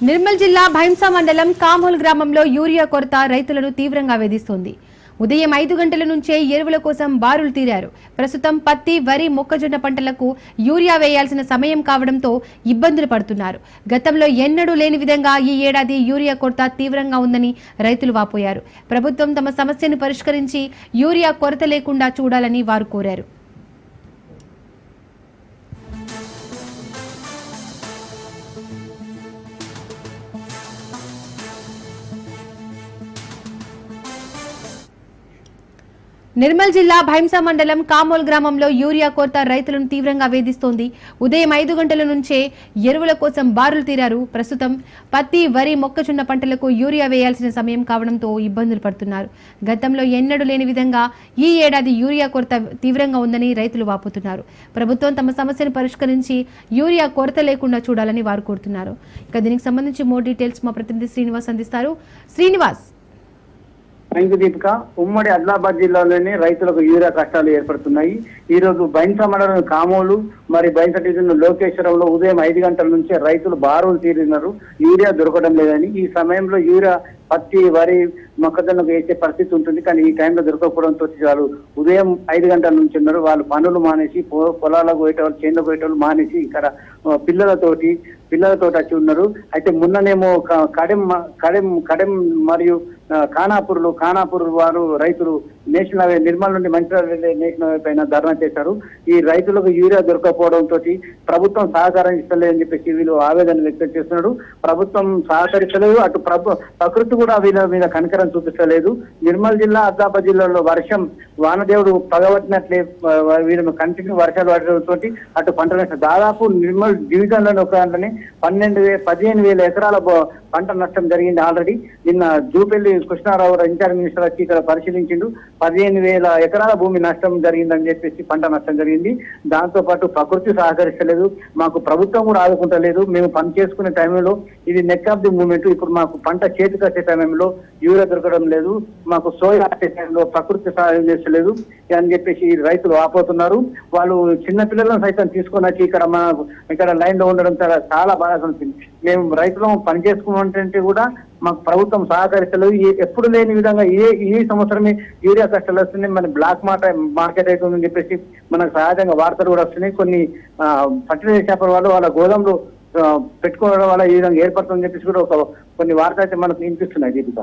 నిర్మల్ జిల్లా భైంసా మండలం కామోల్ గ్రామంలో యూరియా కొరత రైతులను తీవ్రంగా వేధిస్తోంది. ఉదయం 5 గంటల నుంచే ఎరువుల కోసం బారులు తీరారు. ప్రస్తుతం పత్తి, వరి, మొక్కజొన్న పంటలకు యూరియా వేయాల్సిన సమయం కావడంతో ఇబ్బందులు పడుతున్నారు. గతంలో ఎన్నడూ లేని విధంగా ఈ ఏడాది యూరియా కొరత తీవ్రంగా ఉందని రైతులు వాపోయారు. ప్రభుత్వం తమ సమస్యను పరిష్కరించి యూరియా కొరత లేకుండా చూడాలని వారు కోరారు. నిర్మల్ జిల్లా భైంసా మండలం కామోల్ గ్రామంలో యూరియా కొరత రైతులను తీవ్రంగా వేధిస్తోంది. ఉదయం 5 గంటల నుంచే ఎరువుల కోసం బారులు తీరారు. ప్రస్తుతం పత్తి, వరి, మొక్కజొన్న పంటలకు యూరియా వేయాల్సిన సమయం కావడంతో ఇబ్బందులు పడుతున్నారు. గతంలో ఎన్నడూ లేని విధంగా ఈ ఏడాది యూరియా కొరత తీవ్రంగా ఉందని రైతులు వాపోతున్నారు. ప్రభుత్వం తమ సమస్యను పరిష్కరించి యూరియా కొరత లేకుండా చూడాలని వారు కోరుతున్నారు. ఇక దీనికి సంబంధించి మోర్ డీటెయిల్స్ మా ప్రతినిధి శ్రీనివాస్ అందిస్తారు. శ్రీనివాస్, దీపిక, ఉమ్మడి ఆదిలాబాద్ జిల్లాలోని రైతులకు యూరియా కష్టాలు ఏర్పడుతున్నాయి. ఈ రోజు బైంసా మండలం కామోలు మరి బైంసా డివిజన్ లోకేశ్వరంలో ఉదయం 5 గంటల నుంచే రైతులు బారులు తీరినారు. యూరియా దొరకడం లేదని. ఈ సమయంలో యూరియా పత్తి, వరి, మొక్కజొన్నకు వేసే పరిస్థితి ఉంటుంది. కానీ ఈ టైంలో దొరకకపోవడంతో వాళ్ళు ఉదయం 5 గంటల నుంచి ఉన్నారు. వాళ్ళు పనులు మానేసి పొలాలకు పోయేటవాళ్ళు, చేనులకు పోయేటవాళ్ళు మానేసి ఇక్కడ పిల్లలతోటి వచ్చి ఉన్నారు. అయితే మొన్ననేమో కడెం మరియు ఖానాపూర్ వారు రైతులు నేషనల్ హైవే నిర్మల్ నుండి మంచిర్యాల వెళ్లే నేషనల్ హైవే పైన ధర్నా చేశారు. ఈ రైతులకు యూరియా దొరకపోవడంతో ప్రభుత్వం సహకారం ఇస్తలేదని చెప్పేసి వీళ్ళు ఆవేదన వ్యక్తం చేస్తున్నారు. ప్రభుత్వం సహకరించలేదు, అటు ప్రకృతి కూడా వీళ్ళ మీద కనికరం చూపించలేదు. నిర్మల్ జిల్లా, ఆదిలాబాద్ జిల్లాలో వానదేవుడు పగబట్టినట్లే వీళ్ళను కంటిన్యూ వర్షాలు పడడంతో అటు పంట నష్టం దాదాపు నిర్మల్ డివిజన్ లోని ఒక దాంట్లోనే 15,000 ఎకరాల పంట నష్టం జరిగింది. ఆల్రెడీ నిన్న జూపల్లి కృష్ణారావు ఇన్ఛార్జ్ మినిస్టర్ వచ్చి ఇక్కడ పరిశీలించిండు. 15,000 ఎకరాల భూమి నష్టం జరిగిందని చెప్పేసి పంట నష్టం జరిగింది. దాంతో పాటు ప్రకృతి సహకరిస్తలేదు, మాకు ప్రభుత్వం కూడా ఆదుకుంటలేదు. మేము పని చేసుకునే టైంలో ఇది నెక్ ఆఫ్ ది మూమెంట్. ఇప్పుడు మాకు పంట చేతికి వచ్చే టైంలో యూరియా దొరకడం లేదు, మాకు సోయా వచ్చే టైంలో ప్రకృతి సహాయం చేస్తలేదు అని చెప్పేసి రైతులు ఆపోతున్నారు. వాళ్ళు చిన్న పిల్లలను సైతం తీసుకొని వచ్చి ఇక్కడ లైన్ లో ఉండడం చాలా బాగా అనిపించింది. మేము రైతులను పని చేసుకున్నట్టు కూడా మాకు ప్రభుత్వం సహకరిస్తలేదు. ఎప్పుడు లేని విధంగా ఈ సంవత్సరమే యూరియా కష్టాలు వస్తున్నాయి, మన బ్లాక్ మార్కెట్ అవుతుందని చెప్పేసి మనకు సహజంగా వార్తలు కూడా వస్తున్నాయి. కొన్ని ఫర్టిలైజర్ షాపుల వాళ్ళు వాళ్ళ గోదాంలో పెట్టుకోవడం వల్ల ఈ విధంగా ఏర్పడుతుందని చెప్పేసి కూడా కొన్ని వార్తలు అయితే మనకు వినిపిస్తున్నాయి. దీపిక.